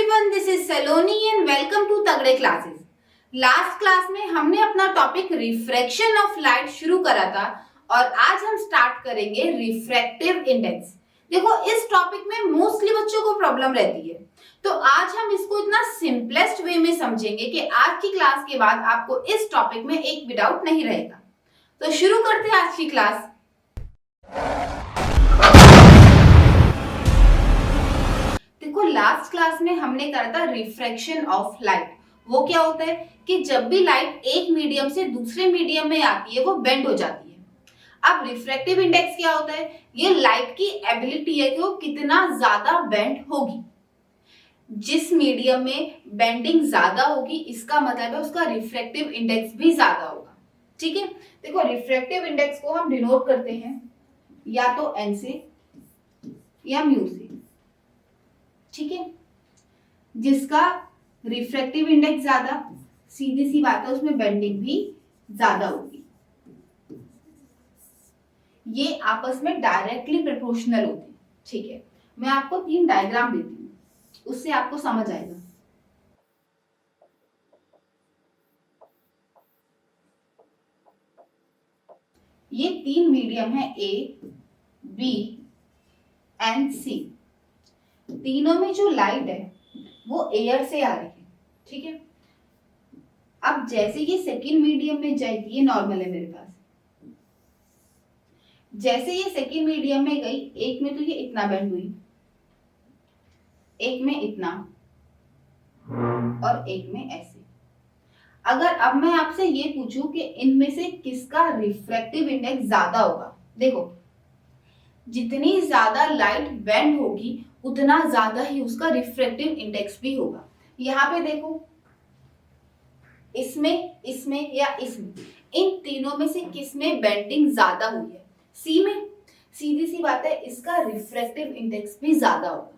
everyone, this is Saloni and welcome to तगड़े classes. Last class में हमने अपना टॉपिक रिफ्रैक्शन ऑफ लाइट शुरू करा था और आज हम स्टार्ट करेंगे रिफ्रैक्टिव इंडेक्स। देखो, इस टॉपिक में मोस्टली बच्चों को प्रॉब्लम रहती है, तो आज हम इसको इतना सिंपलेस्ट वे में समझेंगे कि आज की क्लास के बाद आपको इस टॉपिक में एक भी डाउट नहीं रहेगा। तो शुरू करते हैं आज की क्लास। देखो, लास्ट क्लास में हमने करा था रिफ्रैक्शन ऑफ लाइट। वो क्या होता है कि जब भी लाइट एक मीडियम से दूसरे मीडियम में आती है वो बेंड हो जाती है। अब रिफ्रैक्टिव इंडेक्स क्या होता है? ये लाइट की एबिलिटी है कि वो कितना ज्यादा बेंड होगी। जिस मीडियम में बेंडिंग ज्यादा होगी इसका मतलब है उसका रिफ्रैक्टिव इंडेक्स भी ज्यादा होगा। ठीक है, देखो रिफ्रैक्टिव इंडेक्स को हम डिनोट करते हैं या तो एन से या म्यू से। ठीक है, जिसका रिफ्रैक्टिव इंडेक्स ज्यादा, सीधी सी बात है उसमें बेंडिंग भी ज्यादा होगी। ये आपस में डायरेक्टली प्रोपोर्शनल होते हैं। ठीक है, मैं आपको 3 डायग्राम देती हूँ, उससे आपको समझ आएगा। ये 3 मीडियम है, ए, बी एंड सी। तीनों में जो लाइट है वो एयर से आ रही है। ठीक है, अब जैसे ये सेकेंड मीडियम में जाएगी, ये नॉर्मल है मेरे पास, जैसे ये सेकेंड मीडियम में गई, एक में तो ये इतना बेंड हुई, एक में इतना और एक में ऐसे। अगर अब मैं आपसे ये पूछूं कि इनमें से किसका रिफ्रैक्टिव इंडेक्स ज्यादा होगा, देखो जितनी ज्यादा लाइट बेंड होगी उतना ज्यादा ही उसका रिफ्रैक्टिव इंडेक्स भी होगा। यहाँ पे देखो, इसमें, इसमें या इसमें, इन तीनों में से किसमें बेंडिंग ज्यादा हुई है? सी में। सीधी सी बात है इसका रिफ्रैक्टिव इंडेक्स भी ज्यादा होगा।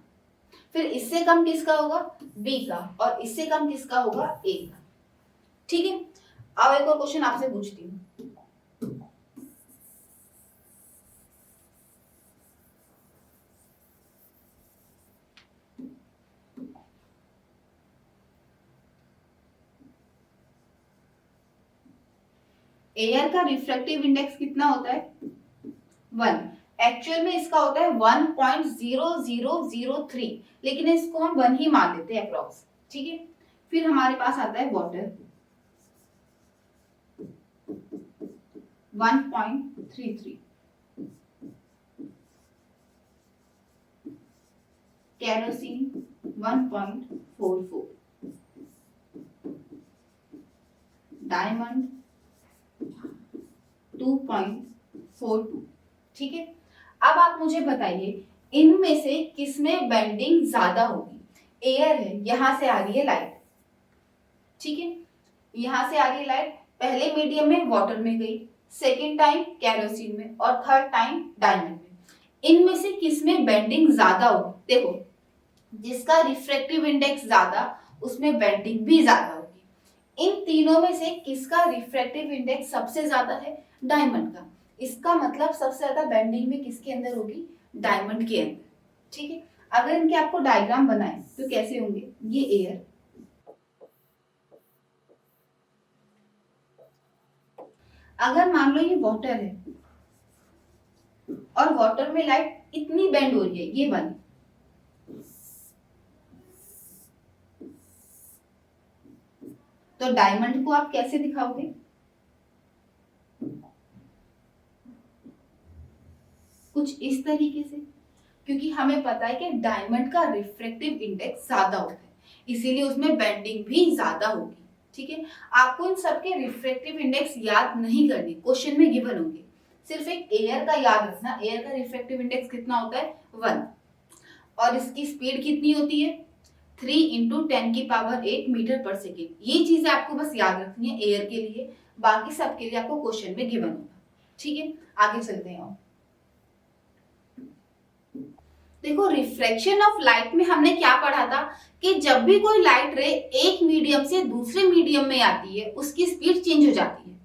फिर इससे कम किसका होगा? बी का, और इससे कम किसका होगा? ए का। ठीक है, अब एक और क्वेश्चन आपसे पूछती हूँ। एयर का रिफ्रैक्टिव इंडेक्स कितना होता है? 1। एक्चुअल में इसका होता है 1.0003, लेकिन इसको हम 1 ही मान लेते हैं अप्रॉक्स। ठीक है, फिर हमारे पास आता है वाटर 1.33, केरोसिन 1.44, डायमंड 2.42। ठीक है, अब आप मुझे बताइए इनमें से किसमें बेंडिंग ज्यादा होगी? एयर है, यहां से आ रही है लाइट। ठीक है, यहां से आ रही है लाइट, पहले मीडियम में वाटर में गई, सेकेंड टाइम केरोसिन में और थर्ड टाइम डायमंड में। इनमें से किसमें बेंडिंग ज्यादा होगी? देखो, जिसका रिफ्रैक्टिव इंडेक्स ज्यादा उसमें बेंडिंग भी ज्यादा होगी। इन तीनों में से किसका रिफ्रैक्टिव इंडेक्स सबसे ज्यादा है? डायमंड का। इसका मतलब सबसे ज्यादा बेंडिंग में किसके अंदर होगी? डायमंड के अंदर। ठीक है, अगर इनके आपको डायग्राम बनाए तो कैसे होंगे? ये एयर, अगर मान लो ये वाटर है और वाटर में लाइट इतनी बेंड हो रही है, ये वाली, तो डायमंड को आप कैसे दिखाओगे? कुछ इस तरीके से, क्योंकि हमें पता है कि डायमंड का रिफ्रैक्टिव इंडेक्स ज्यादा होता है, इसीलिए उसमें बेंडिंग भी ज्यादा होगी। ठीक है, आपको इन सबके रिफ्रैक्टिव इंडेक्स याद नहीं करने, क्वेश्चन में गिवन होंगे। सिर्फ एक एयर का याद रखना, एयर का रिफ्रैक्टिव इंडेक्स कितना होता है? 1, और इसकी स्पीड कितनी होती है? 3 × 10⁸ मीटर पर सेकेंड। ये चीजें आपको बस याद रखनी है एयर के लिए, बाकी सबके लिए आपको क्वेश्चन में गिवन होगा। ठीक है, आगे चलते हैं। देखो, रिफ्रैक्शन ऑफ लाइट में हमने क्या पढ़ा था कि जब भी कोई लाइट रे एक मीडियम से दूसरे मीडियम में आती है उसकी स्पीड चेंज हो जाती है।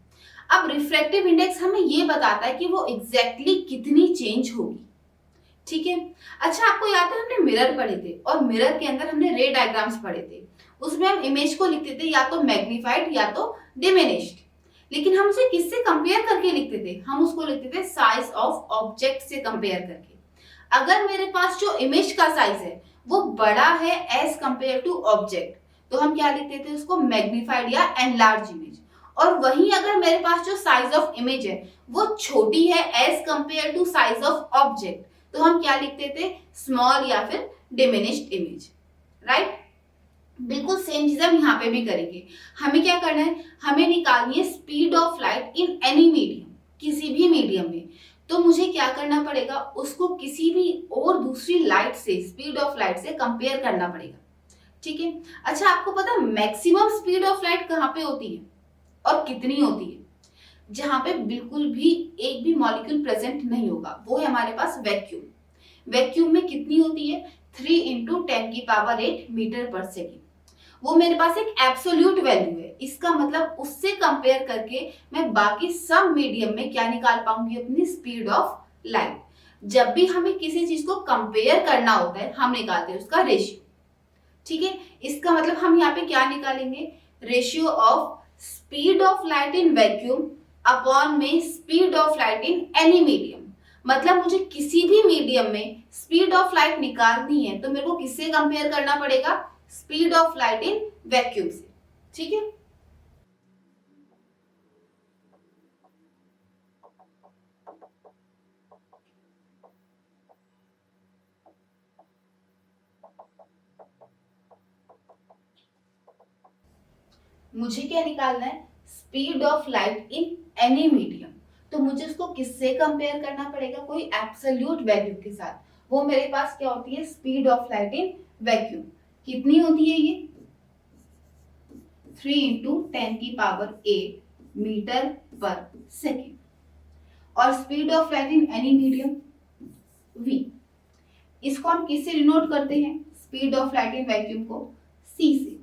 अब रिफ्रैक्टिव इंडेक्स हमें ये बताता है कि वो एग्जैक्टली कितनी चेंज होगी, ठीक है। अच्छा, आपको याद है हमने मिरर पढ़े थे और मिरर के अंदर हमने रे डायग्राम्स पढ़े थे। उसमें हम इमेज को लिखते थे या तो मैग्नीफाइड या तो डिमिनिश्ड, लेकिन हम उसे किससे कंपेयर करके लिखते थे? हम उसको लिखते थे साइज ऑफ ऑब्जेक्ट से कंपेयर करके। अगर मेरे पास जो इमेज का साइज है वो बड़ा है एज कंपेयर टू ऑब्जेक्ट, तो हम क्या लिखते थे उसको? मैग्नीफाइड या एनलार्ज इमेज। और वहीं अगर मेरे पास जो साइज ऑफ इमेज है वो छोटी है as compare to size of object, तो हम क्या लिखते थे? स्मॉल या फिर डिमिनिश्ड इमेज, राइट? बिल्कुल सेम चीज हम यहाँ पे भी करेंगे। हमें क्या करना है? हमें निकालनी है speed of light in any medium, किसी भी मीडियम में। तो मुझे क्या करना पड़ेगा? उसको किसी भी और दूसरी लाइट से, स्पीड ऑफ लाइट से कंपेयर करना पड़ेगा, ठीक है। अच्छा, आपको पता है मैक्सिमम स्पीड ऑफ लाइट कहाँ पे होती है और कितनी होती है? जहां पे बिल्कुल भी एक भी मॉलिक्यूल प्रेजेंट नहीं होगा, वो है हमारे पास वैक्यूम। वैक्यूम में कितनी होती है? 3 इंटू 10⁸ मीटर पर सेकेंड। वो मेरे पास एक एब्सोल्यूट वैल्यू है। इसका मतलब उससे कंपेयर करके मैं बाकी सब मीडियम में क्या निकाल पाऊंगी? अपनी स्पीड ऑफ लाइट। जब भी हमें किसी चीज को कंपेयर करना होता है हम निकालते हैं उसका रेशियो, ठीक है। इसका मतलब हम यहाँ पे क्या निकालेंगे? Ratio of speed of light in vacuum upon में speed of light in any medium. मतलब मुझे किसी भी मीडियम में स्पीड ऑफ लाइट निकालनी है तो मेरे को किससे कंपेयर करना पड़ेगा? Speed of light in vacuum से, ठीक है। मुझे क्या निकालना है? Speed of light in any medium. तो मुझे उसको किससे कंपेयर करना पड़ेगा? कोई एब्सोल्यूट वैल्यू के साथ। वो मेरे पास क्या होती है? Speed of light in vacuum. कितनी होती है ये? 3 इंटू 10⁸ मीटर पर सेकेंड। और speed of light in any medium v। इसको हम किससे डिनोट करते हैं? Speed of light in vacuum को c से।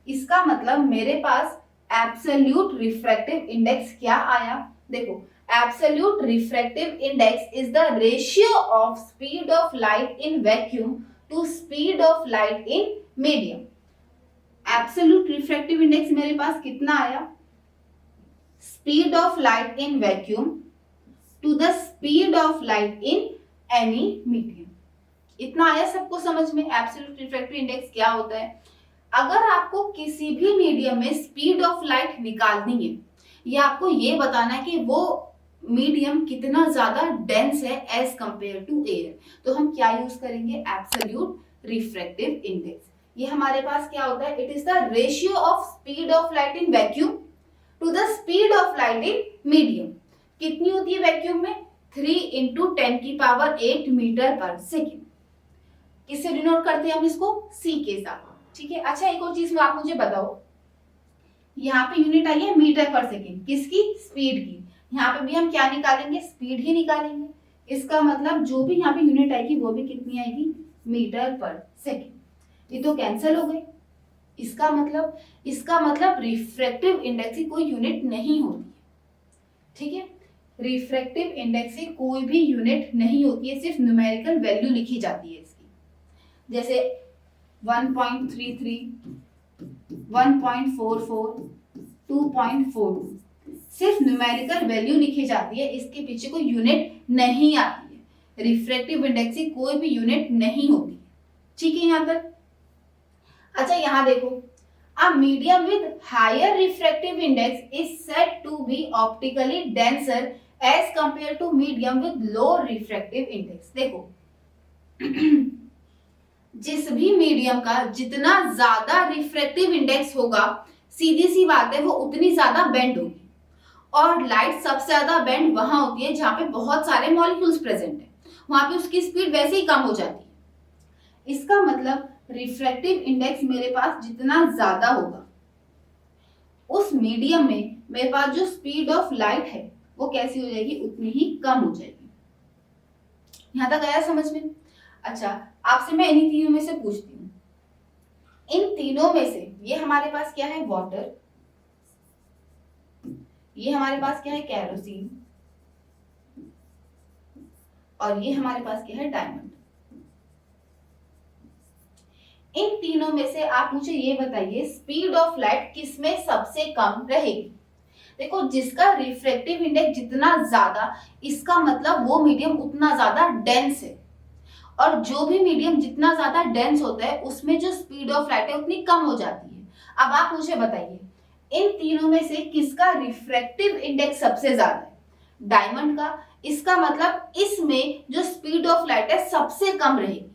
इसका मतलब मेरे पास एब्सोल्यूट रिफ्रैक्टिव इंडेक्स क्या आया? देखो, absolute refractive index is the ratio of speed of light in vacuum to speed of light in medium. Absolute refractive index मेरे पास कितना आया? Speed of light in vacuum to the speed of light in any medium. इतना आया सबको समझ में? Absolute refractive index क्या होता है? अगर आपको किसी भी मीडियम में स्पीड ऑफ लाइट निकालनी है या आपको ये बताना है कि वो मीडियम कितना ज्यादा डेंस है एज कंपेयर टू एयर, तो हम क्या यूज करेंगे? Absolute refractive index. ये हमारे पास क्या होता है? It is the ratio of speed of light in vacuum to the speed of light in medium. कितनी होती है वैक्यूम में? 3 इंटू 10⁸ मीटर पर सेकेंड। किससे डिनोट करते हैं हम इसको? c के साथ, ठीक है। अच्छा, एक और चीज आप मुझे बताओ, यहाँ पे यूनिट आई है मीटर पर सेकेंड, किसकी? स्पीड की। यहाँ पे भी हम क्या निकालेंगे? स्पीड ही निकालेंगे। इसका मतलब जो भी यहाँ पे यूनिट आएगी वो भी कितनी आएगी? Metre per second. ये तो कैंसिल हो गए। इसका मतलब रिफ्रैक्टिव इंडेक्स की कोई यूनिट नहीं होती, ठीक है। रिफ्रैक्टिव इंडेक्स की कोई भी यूनिट नहीं होती है, सिर्फ न्यूमेरिकल वैल्यू लिखी जाती है इसकी। जैसे 1.33, 1.44, 2.42, सिर्फ न्यूमेरिकल वैल्यू लिखी जाती है, इसके पीछे कोई यूनिट नहीं आती है। रिफ्रैक्टिव इंडेक्स की कोई भी यूनिट नहीं होती, ठीक है यहाँ तक। अच्छा, यहाँ देखो, a medium with higher refractive index is said to be optically denser as compare to medium with low refractive index. देखो जिस भी मीडियम का जितना ज्यादा रिफ्रैक्टिव इंडेक्स होगा, सीधी सी बात है वो उतनी ज्यादा बेंड होगी। और लाइट सबसे ज्यादा बेंड वहां होती है जहां पे बहुत सारे मॉलिक्यूल्स प्रेजेंट है, वहां पे उसकी स्पीड वैसे ही कम हो जाती है। इसका मतलब रिफ्रैक्टिव इंडेक्स मेरे पास जितना ज्यादा होगा, उस मीडियम में मेरे पास जो स्पीड ऑफ लाइट है वो कैसी हो जाएगी? उतनी ही कम हो जाएगी। यहां तक आया समझ में? अच्छा, आपसे मैं इन्हीं तीनों में से पूछती हूँ, इन तीनों में से ये हमारे पास क्या है? वाटर। ये हमारे पास क्या है? कैरोसिन। और ये हमारे पास क्या है, डायमंड। इन तीनों में से आप मुझे ये बताइए स्पीड ऑफ लाइट किसमें सबसे कम रहेगी। देखो, जिसका रिफ्रैक्टिव इंडेक्स जितना ज्यादा, इसका मतलब वो मीडियम उतना ज्यादा डेंस है, और जो भी मीडियम जितना ज्यादा डेंस होता है उसमें जो स्पीड ऑफ लाइट है उतनी कम हो जाती है। अब आप मुझे बताइए इन तीनों में से किसका रिफ्रैक्टिव इंडेक्स सबसे ज्यादा है, डायमंड का। इसका मतलब इसमें जो स्पीड ऑफ लाइट है सबसे कम रहेगी।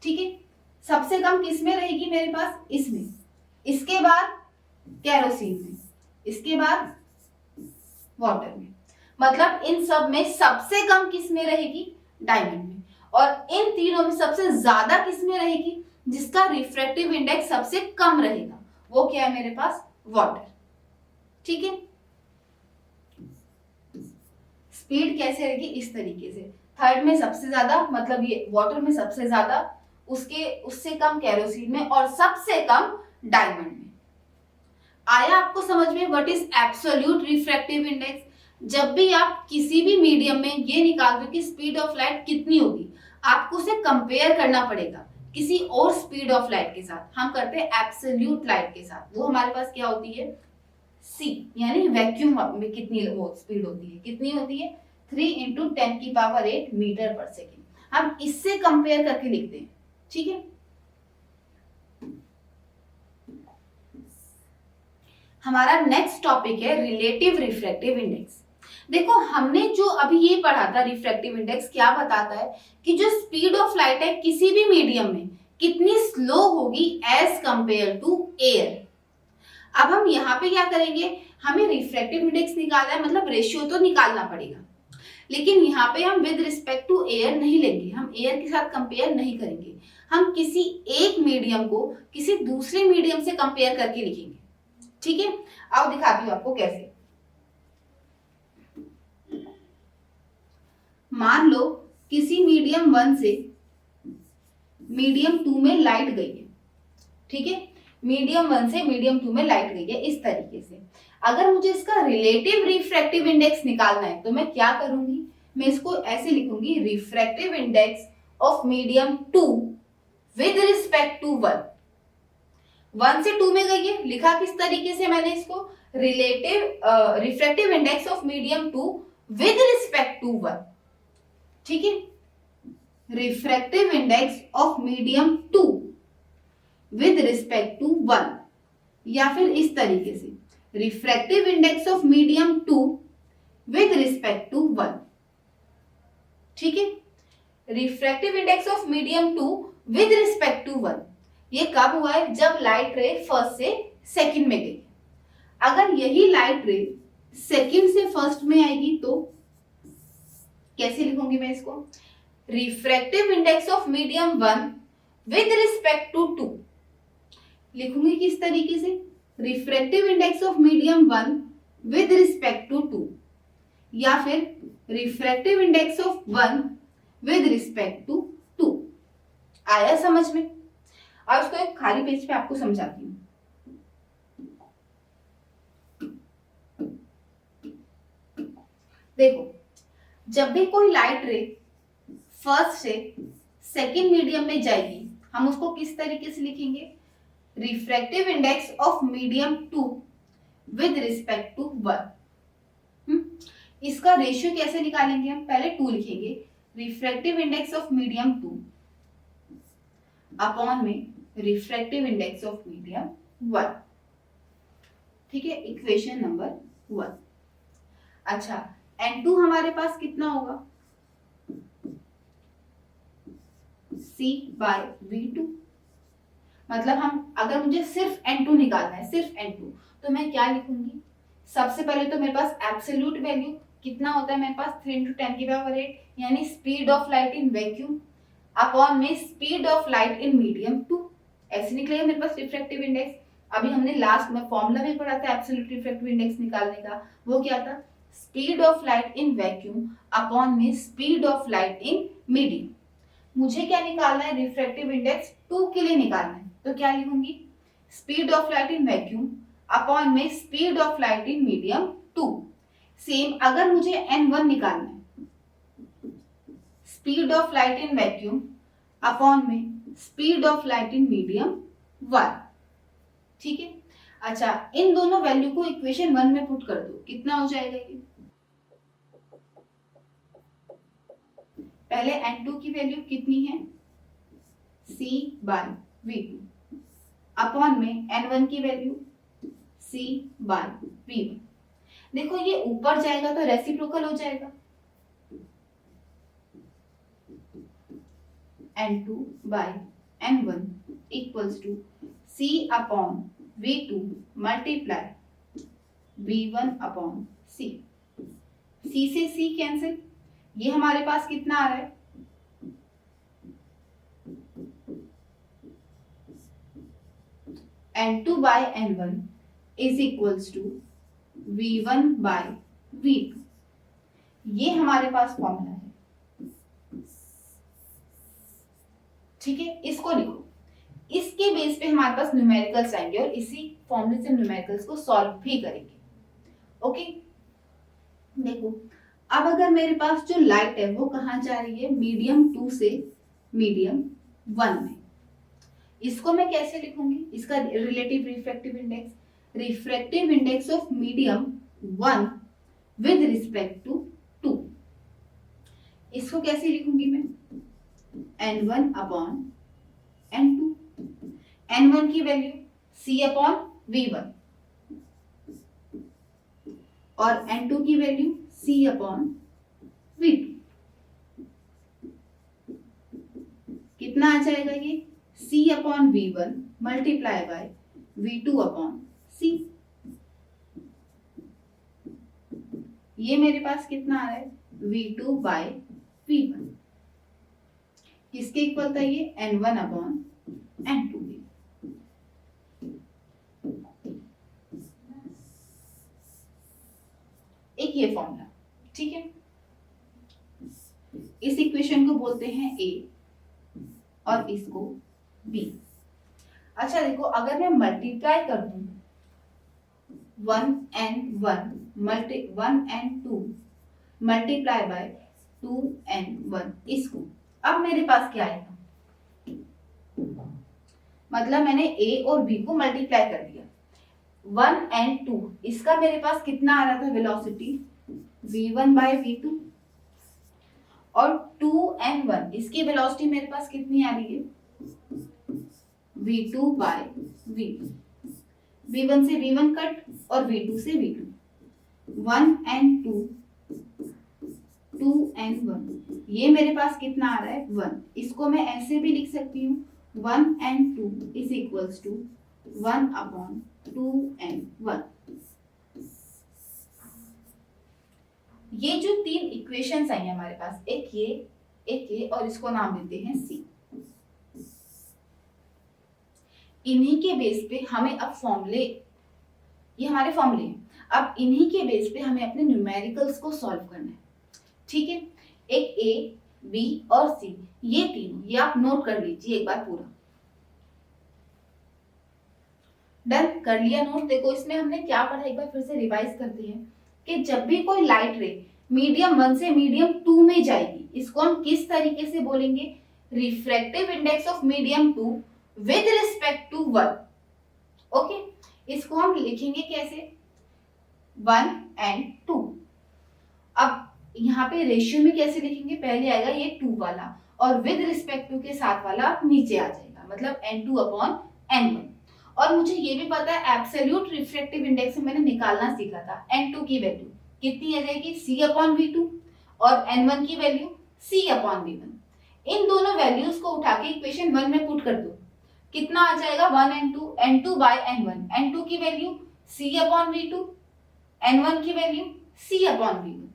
ठीक है, सबसे कम किसमें रहेगी मेरे पास, इसमें, इसके बाद केरोसिन में, इसके बाद वाटर में। मतलब इन सब में सबसे कम किसमें रहेगी, डायमंड में। और इन तीनों में सबसे ज्यादा किसमें रहेगी, जिसका रिफ्रैक्टिव इंडेक्स सबसे कम रहेगा, वो क्या है मेरे पास, वाटर। ठीक है, स्पीड कैसे रहेगी, इस तरीके से, थर्ड में सबसे ज्यादा, मतलब ये वाटर में सबसे ज्यादा, उससे कम केरोसिन में, और सबसे कम डायमंड में। आया आपको समझ में what is absolute refractive index. जब भी आप किसी भी मीडियम में ये निकाल दो कि स्पीड ऑफ लाइट कितनी होगी, आपको उसे कंपेयर करना पड़ेगा किसी और स्पीड ऑफ लाइट के साथ। हम करते हैं एब्सोल्यूट लाइट के साथ, वो हमारे पास क्या होती है, सी, यानी वैक्यूम में कितनी वो स्पीड होती है, कितनी होती है, 3 × 10⁸ मीटर पर सेकेंड। हम इससे कंपेयर करके लिखते हैं। ठीक है, हमारा नेक्स्ट टॉपिक है रिलेटिव रिफ्रैक्टिव इंडेक्स। देखो, हमने जो अभी ये पढ़ा था, रिफ्रैक्टिव इंडेक्स क्या बताता है कि जो स्पीड ऑफ लाइट है किसी भी मीडियम में कितनी स्लो होगी एज कंपेयर टू एयर। अब हम यहाँ पे क्या करेंगे, हमें रिफ्रैक्टिव इंडेक्स निकालना है, मतलब रेशियो तो निकालना पड़ेगा, लेकिन यहाँ पे हम विद रिस्पेक्ट टू एयर नहीं लेंगे, हम एयर के साथ कंपेयर नहीं करेंगे, हम किसी एक मीडियम को किसी दूसरे मीडियम से कंपेयर करके लिखेंगे। ठीक है, अब दिखाती हूँ आपको कैसे। मान लो किसी मीडियम 1 से मीडियम 2 में लाइट गई है। ठीक है, मीडियम 1 से मीडियम 2 में लाइट गई है, इस तरीके से। अगर मुझे इसका रिलेटिव रिफ्रैक्टिव इंडेक्स निकालना है तो मैं क्या करूंगी, मैं इसको ऐसे लिखूंगी, refractive index of medium 2 with respect to 1। 1 से 2 में गई है, लिखा किस तरीके से मैंने इसको, refractive index of medium 2 with respect to 1। ठीक है, refractive index of medium 2 with respect to 1, या फिर इस तरीके से, refractive index of medium 2 with respect to 1। ठीक है, refractive index of medium 2 with respect to 1, ये कब हुआ है, जब लाइट रे फर्स्ट से सेकंड में गई। अगर यही लाइट रे सेकंड से फर्स्ट में आएगी तो कैसे लिखूंगी मैं इसको, refractive index of medium 1 with respect to 2, लिखूंगी किस तरीके से, refractive index of medium 1 with respect to 2, या फिर refractive index of 1 with respect to 2। आया समझ में। और उसको एक खाली पेज पे आपको समझाती हूँ। देखो, जब भी कोई लाइट रे फर्स्ट से सेकंड मीडियम में जाएगी, हम उसको किस तरीके से लिखेंगे, refractive index of medium 2 with respect to 1। इसका रेशियो कैसे निकालेंगे, हम पहले 2 लिखेंगे, refractive index of medium 2 upon में रिफ्रैक्टिव इंडेक्स ऑफ मीडियम 1। ठीक है, इक्वेशन नंबर 1। अच्छा, N2 हमारे पास कितना होगा, C/V2। मतलब हम, अगर मुझे सिर्फ N2 निकालना है, सिर्फ N2, तो मैं क्या लिखूंगी, सबसे पहले तो मेरे पास एब्सोल्यूट वैल्यू कितना होता है मेरे पास, 3 × 10⁸, यानी speed of light in vacuum, upon में speed of light in medium 2, ऐसे निकलेगा मेरे पास रिफ्रैक्टिव इंडेक्स। अभी हमने लास्ट में फॉर्मूला भी पढ़ा था एब्सोल्यूट रिफ्रैक्टिव इंडेक्स निकालने का, वो क्या था, speed of light in vacuum upon में speed of light in medium. मुझे क्या निकालना है, रिफ्रैक्टिव इंडेक्स 2 के लिए निकालना है, तो क्या लिखूंगी, speed of light in vacuum upon में speed of light in medium 2। Same अगर मुझे N1 निकालना है, speed of light in vacuum upon में speed of light in medium 1। ठीक है, अच्छा इन दोनों वैल्यू को इक्वेशन 1 में पुट कर दो, कितना हो जाएगा ये? पहले N2 की वैल्यू कितनी है, C बाय V2 अपॉन में N1 की वैल्यू C बाय V1। देखो ये ऊपर जाएगा तो रेसिप्रोकल हो जाएगा, N2 by N1 equals to C upon V2 multiply V1 upon C। C से C कैंसिल, ये हमारे पास कितना आ रहा है, N2 by N1 is equals to V1 by V2। ये हमारे पास फॉर्मूला है। ठीक है, इसको लिखो, इसके बेस पे हमारे पास न्यूमेरिकल्स आएंगे और इसी फॉर्मूले से न्यूमेरिकल्स को सॉल्व भी करेंगे। ओके, देखो अब अगर मेरे पास जो लाइट है वो कहाँ जा रही है, मीडियम 2 से मीडियम 1 में, इसको मैं कैसे लिखूंगी, इसका relative refractive index of medium 1 with respect to 2। इसको कैसे लिखूंगी मैं, N1 अपॉन N2, N1 की वैल्यू C अपॉन V1 और N2 की वैल्यू C अपॉन V2। कितना आ जाएगा ये, C upon V1 multiply by V2 upon C। ये मेरे पास कितना आ रहा है, V2 बाय V1, किसके इक्वल था ये, N1 अपॉन N2। एक ये फॉर्मूला, ठीक है, इस इक्वेशन को बोलते हैं A और इसको B। अच्छा देखो, अगर मैं मल्टीप्लाई कर दूं 1n2 मल्टीप्लाई बाय 2n1, इसको, अब मेरे पास क्या आएगा, मतलब मैंने A और B को मल्टीप्लाई कर दिया, 1n2 इसका मेरे पास कितना आ रहा था वेलोसिटी, v1 बाय v2 और 2n1 इसकी वेलोसिटी मेरे पास कितनी आ रही है, v2 बाय v2। v1 से v1 कट और v2 से v2, 1n2 2n1, ये मेरे पास कितना आ रहा है 1। इसको मैं ऐसे भी लिख सकती हूँ 1n2 is equals to 1 upon 2n1। ये जो तीन इक्वेशंस आई हमारे पास, एक ये और इसको नाम देते हैं C। इन्हीं के बेस पे हमें अब फॉर्मूले, ये हमारे फॉर्मूले हैं, अब इन्हीं के बेस पे हमें अपने न्यूमेरिकल्स को सॉल्व करना है। ठीक है, एक A, B और C, ये तीनों, ये आप नोट कर लीजिए एक बार पूरा। डन कर लिया नोट। देखो इसमें हमने क्या पढ़ा, एक बार फिर से रिवाइज करते हैं कि जब भी कोई लाइट रे मीडियम 1 से मीडियम 2 में जाएगी, इसको हम किस तरीके से बोलेंगे, refractive index of medium 2 with respect to 1। Okay, इसको हम लिखेंगे कैसे, 1 and 2। अब यहाँ पे रेशियो में कैसे लिखेंगे, पहले आएगा ये 2 वाला और विद रिस्पेक्ट टू के साथ वाला नीचे आ जाएगा, मतलब N2 अपॉन N1। और मुझे ये भी पता है एब्सोल्यूट रिफ्रैक्टिव इंडेक्स में मैंने निकालना सीखा था, N2 की वैल्यू कितनी आ जाएगी, C अपॉन V2 और N1 की वैल्यू C अपॉन V1। इन दोनों वैल्यूज को उठा के इक्वेशन 1 में पुट कर दो, कितना आ जाएगा 1n2, N2 by N1, N2 की value C upon V2, N1 की वैल्यू C अपॉन V1।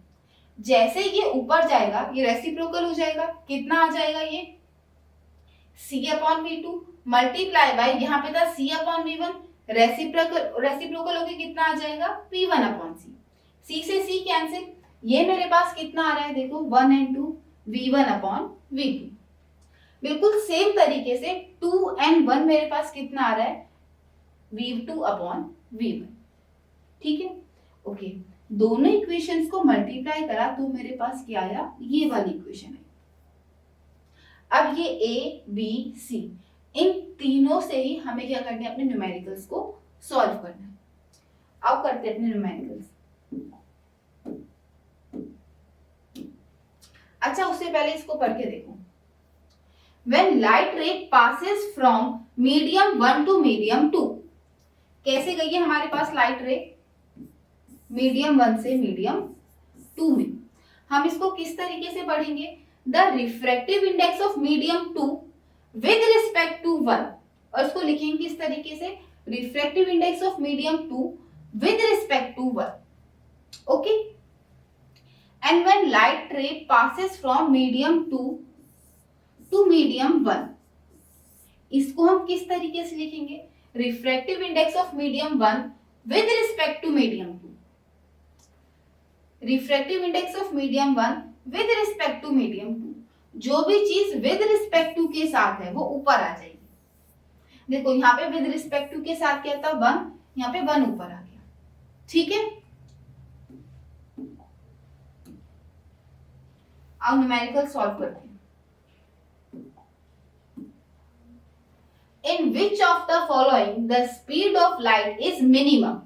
जैसे ये ऊपर जाएगा ये रेसिप्रोकल हो जाएगा, कितना आ जाएगा ये C upon V2 multiply by, यहाँ पे था C अपॉन V1, रेसिप्रोकल होके कितना आ जाएगा P1 अपॉन C। C से C कैंसिल, ये मेरे पास कितना आ रहा है, देखो 1n2 V1 अपॉन V2। बिल्कुल सेम तरीके से 2n1 मेरे पास कितना आ रहा है, V2 अपॉन V1। ठीक है, ओके, दोनों इक्वेशंस को मल्टीप्लाई करा तो मेरे पास क्या आया, ये वाली इक्वेशन है। अब ये ए बी सी, इन तीनों से ही हमें क्या करना है, अपने न्यूमेरिकल्स को सॉल्व करना है। अब करते हैं अपने न्यूमेरिकल्स। अच्छा, उससे पहले इसको पढ़ के देखो। When light ray passes from medium 1 to medium 2, कैसे गई है हमारे पास लाइट रे? मीडियम 1 से मीडियम 2 में। हम इसको किस तरीके से पढ़ेंगे? The refractive index of medium 2 with respect to 1, और इसको लिखेंगे किस तरीके से? Refractive index of medium 2 with respect to 1। Okay, and when light ray passes from medium 2 to medium 1, इसको हम किस तरीके से लिखेंगे? Refractive index of medium 1 with respect to medium 2। Refractive index of medium 1 with respect to medium 2, जो भी चीज with respect to के साथ है वो ऊपर आ जाएगी। देखो यहाँ पे विद रिस्पेक्ट टू के साथ क्या था? 1, यहाँ पे 1 ऊपर आ गया। ठीक है, अब न्यूमेरिकल सॉल्व करते हैं। In which of the following the speed of light is minimum?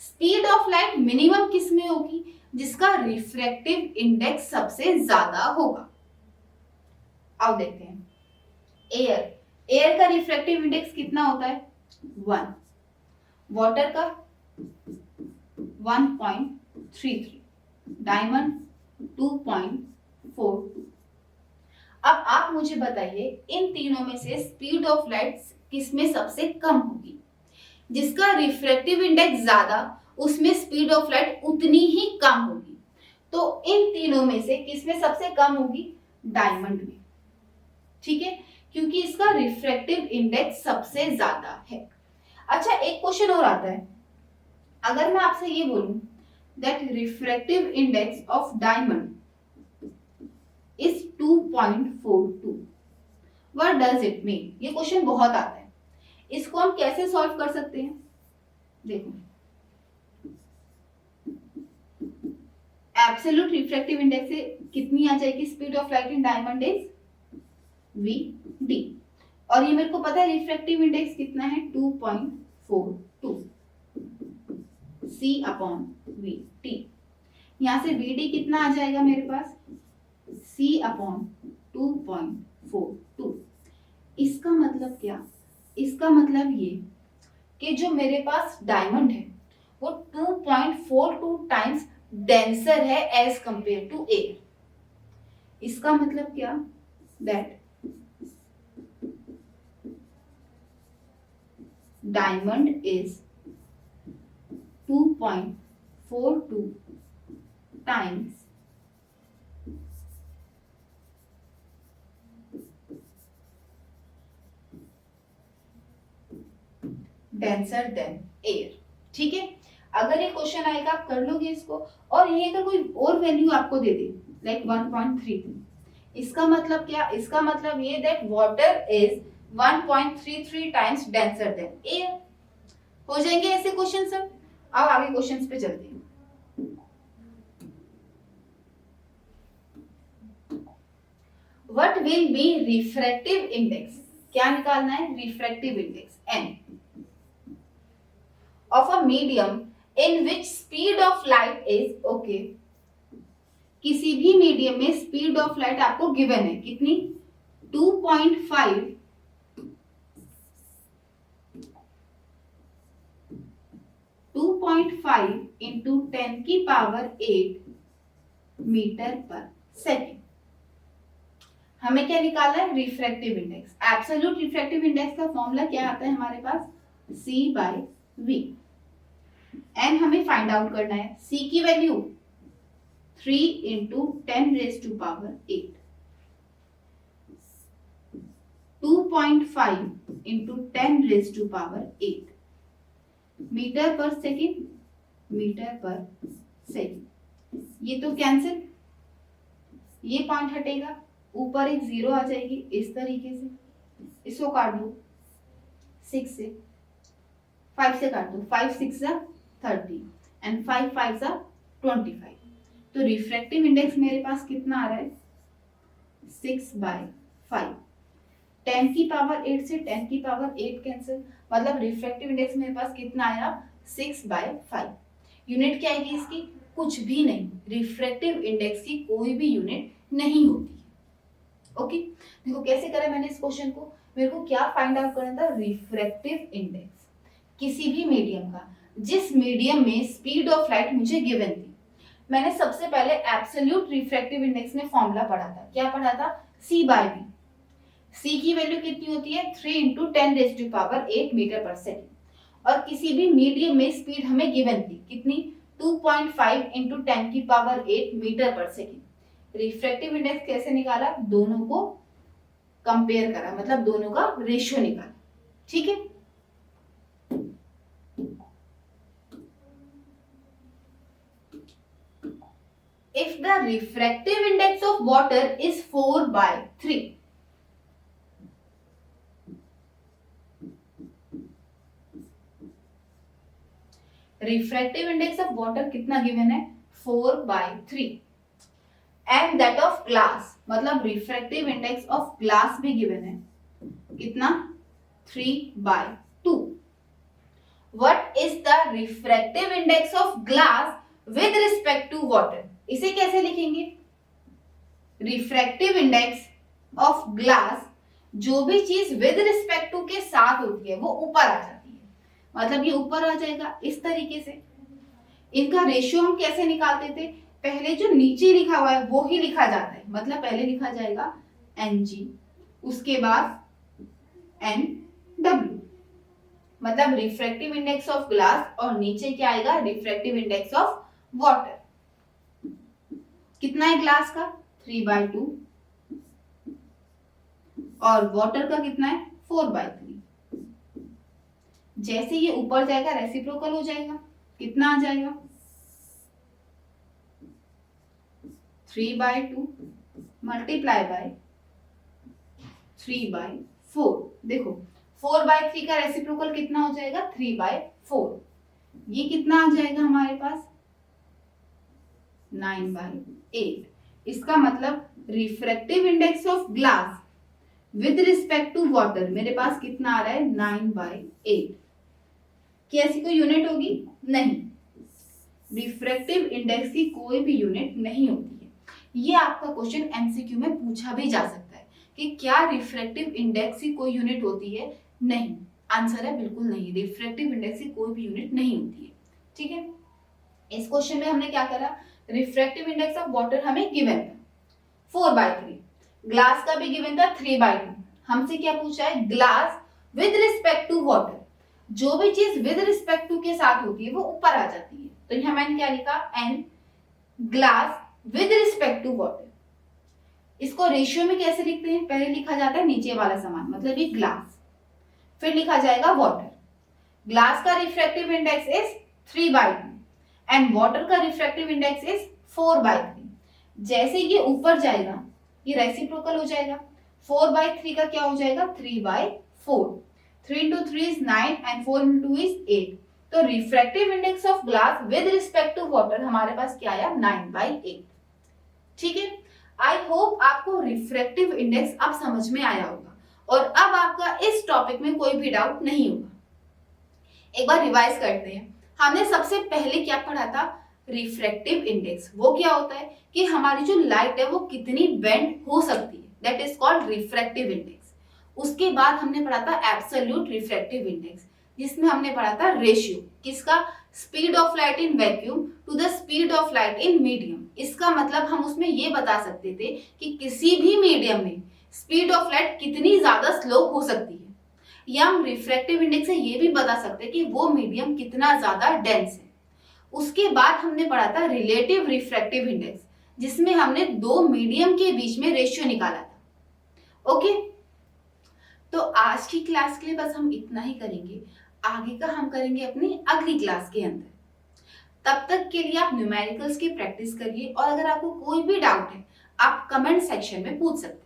Speed of light minimum किस में होगी? जिसका रिफ्रैक्टिव इंडेक्स सबसे ज्यादा होगा। अब देखते हैं। एयर का रिफ्रैक्टिव इंडेक्स कितना होता है? 1। वाटर का 1.33, डायमंड 2.42। अब आप मुझे बताइए, इन तीनों में से स्पीड ऑफ लाइट किसमें सबसे कम होगी? जिसका रिफ्रैक्टिव इंडेक्स ज्यादा, उसमें स्पीड ऑफ लाइट उतनी ही कम होगी। तो इन तीनों में से किसमें सबसे कम होगी? डायमंड में। ठीक है, क्योंकि इसका रिफ्रैक्टिव इंडेक्स सबसे ज्यादा है। अच्छा, एक क्वेश्चन और आता है। अगर मैं आपसे ये बोलूं that refractive index of diamond is 2.42, what does it mean? ये क्वेश्चन बहुत आता है। इसको हम कैसे सॉल्व कर सकते हैं? देखो, एब्सोल्यूट रिफ्रैक्टिव इंडेक्स से कितनी आ जाएगी? Speed of light in diamond is VD, और ये मेरे को पता है रिफ्रैक्टिव इंडेक्स कितना है? 2.42 C/VT। यहां से VD कितना आ जाएगा मेरे पास? C/2.42। इसका मतलब क्या? इसका मतलब ये कि जो मेरे पास डायमंड है वो 2.42 टाइम्स डेंसर है एज कंपेयर टू एयर। इसका मतलब क्या? That diamond is 2.42 times denser then air. ठीक है, अगर ये क्वेश्चन आएगा आप कर लोगे इसको, और ये अगर कोई और वैल्यू आपको दे दे लाइक 1.33, इसका मतलब क्या? इसका मतलब ये that water is 1.33 times denser then air. हो जाएंगे ऐसे क्वेश्चन सब। अब आगे क्वेश्चंस पे चलते हैं। What will be refractive index? क्या निकालना है? Refractive index N of a medium in which speed of light is okay। किसी भी मीडियम में स्पीड ऑफ लाइट आपको गिवन है कितनी? 2.5 into 10 की पावर 8 मीटर पर सेकेंड। हमें क्या निकालना है? Refractive index. Absolute refractive index का फॉर्मूला क्या आता है हमारे पास? C/V। एन हमें फाइंड आउट करना है। C की value 3 into 10 raised to power 8, 2.5 into 10 raised to power 8 metre per second, metre per second. ये तो कैंसिल, ये पॉइंट हटेगा, ऊपर एक जीरो आ जाएगी इस तरीके से। इसको काट दो 6 से, 5 से काट दो, 5 6 30 एंड 5 5 25। तो रिफ्रैक्टिव इंडेक्स मेरे पास कितना आ रहा है? 6/5। 5। 10 की पावर 8 से 10 की पावर 8 कैंसिल, मतलब रिफ्रैक्टिव इंडेक्स मेरे पास कितना आया 6/5। यूनिट क्या आएगी इसकी, कुछ भी नहीं, रिफ्रैक्टिव इंडेक्स की कोई भी यूनिट नहीं होती है। ओके, देखो कैसे करा मैंने इस क्वेश्चन को, मेरे को क्या फाइंड आउट करना था, रिफ्रैक्टिव इंडेक्स किसी भी मीडियम का जिस मीडियम में स्पीड ऑफ लाइट मुझे गिवन थी। मैंने सबसे पहले एब्सोल्यूट रिफ्रैक्टिव इंडेक्स में फॉर्मूला पढ़ा था, क्या पढ़ा था, C/V। C की वैल्यू कितनी होती है 3 × 10⁸ मीटर पर सेकेंड, और किसी भी मीडियम में स्पीड हमें गिवन थी कितनी 2.5 × 10⁸ metre per second. Refractive index कैसे निकाला, दोनों को कंपेयर करा, मतलब दोनों का रेशियो निकाला। ठीक है, if the refractive index of water is 4/3, refractive index of water कितना गिवन है 4/3, एंड दैट ऑफ ग्लास, मतलब रिफ्रैक्टिव इंडेक्स ऑफ ग्लास भी गिवन है कितना 3/2। What is the refractive index of glass with respect to water, इसे कैसे लिखेंगे, refractive index of glass, जो भी चीज विद रिस्पेक्ट टू के साथ होती है वो ऊपर आ जाती है, मतलब ये ऊपर आ जाएगा इस तरीके से। इनका रेशियो हम कैसे निकालते थे, पहले जो नीचे लिखा हुआ है वो ही लिखा जाता है, मतलब पहले लिखा जाएगा Ng, उसके बाद Nw, मतलब रिफ्रैक्टिव इंडेक्स ऑफ ग्लास, और नीचे क्या आएगा रिफ्रैक्टिव इंडेक्स ऑफ वाटर। कितना है ग्लास का 3/2, और वाटर का कितना है 4/3। जैसे ये ऊपर जाएगा रेसिप्रोकल हो जाएगा, कितना आ जाएगा 3/2 मल्टीप्लाई बाय 3/4। देखो 4/3 का रेसिप्रोकल कितना हो जाएगा 3/4, ये कितना आ जाएगा हमारे पास 9/8। इसका मतलब refractive index of glass with respect to water मेरे पास कितना आ रहा है 9/8। क्या ऐसी कोई यूनिट होगी, नहीं, रिफ्रैक्टिव इंडेक्स की कोई भी यूनिट नहीं होती है। ये आपका क्वेश्चन एमसीक्यू में पूछा भी जा सकता है कि क्या रिफ्रैक्टिव इंडेक्स की कोई यूनिट होती है, नहीं, आंसर है बिल्कुल नहीं, रिफ्रैक्टिव इंडेक्स की कोई भी यूनिट नहीं होती है। ठीक है, इस क्वेश्चन में हमने क्या करा, रिफ्रैक्टिव इंडेक्स ऑफ वाटर हमें गिवन था 4/3, ग्लास का भी गिवन था 3/2। हमसे क्या पूछा है, glass with respect to water, जो भी चीज विद रिस्पेक्ट टू के साथ होती है वो ऊपर आ जाती है, तो यहां मैंने क्या लिखा n glass with respect to water. इसको रेशियो में कैसे लिखते हैं, पहले लिखा जाता है नीचे वाला समान, मतलब ये ग्लास, फिर लिखा जाएगा वाटर। ग्लास का refractive index is 3/2 and water का रिफ्रैक्टिव इंडेक्स इज 4/3। जैसे ये ऊपर जाएगा ये रेसिप्रोकल हो जाएगा, 4/3 का क्या हो जाएगा 3/4, 3 × 3 is 9 and 4 × 2 is 8। तो refractive index of glass with respect to water हमारे पास क्या आया 9/8। ठीक है, आई होप आपको रिफ्रैक्टिव इंडेक्स अब समझ में आया होगा और अब आपका इस टॉपिक में कोई भी डाउट नहीं होगा। एक बार रिवाइज करते हैं, हमने सबसे पहले क्या पढ़ा था, रिफ्रैक्टिव इंडेक्स। वो क्या होता है कि हमारी जो लाइट है वो कितनी बेंड हो सकती है, that is called refractive index. उसके बाद हमने पढ़ा था एब्सोल्यूट रिफ्रैक्टिव इंडेक्स, जिसमें हमने पढ़ा था रेशियो किसका, speed of light in vacuum to the speed of light in medium. इसका मतलब हम उसमें ये बता सकते थे कि किसी भी मीडियम में स्पीड ऑफ लाइट कितनी ज्यादा स्लो हो सकती है, या हम रिफ्रैक्टिव इंडेक्स से ये भी बता सकते हैं कि वो मीडियम कितना ज्यादा डेंस है। उसके बाद हमने पढ़ा था रिलेटिव रिफ्रैक्टिव इंडेक्स, जिसमें हमने दो मीडियम के बीच में रेशियो निकाला था। ओके, तो आज की क्लास के लिए बस हम इतना ही करेंगे, आगे का हम करेंगे अपनी अगली क्लास के अंदर। तब तक के लिए आप न्यूमेरिकल्स की प्रैक्टिस करिए, और अगर आपको कोई भी डाउट है आप कमेंट सेक्शन में पूछ सकते हैं।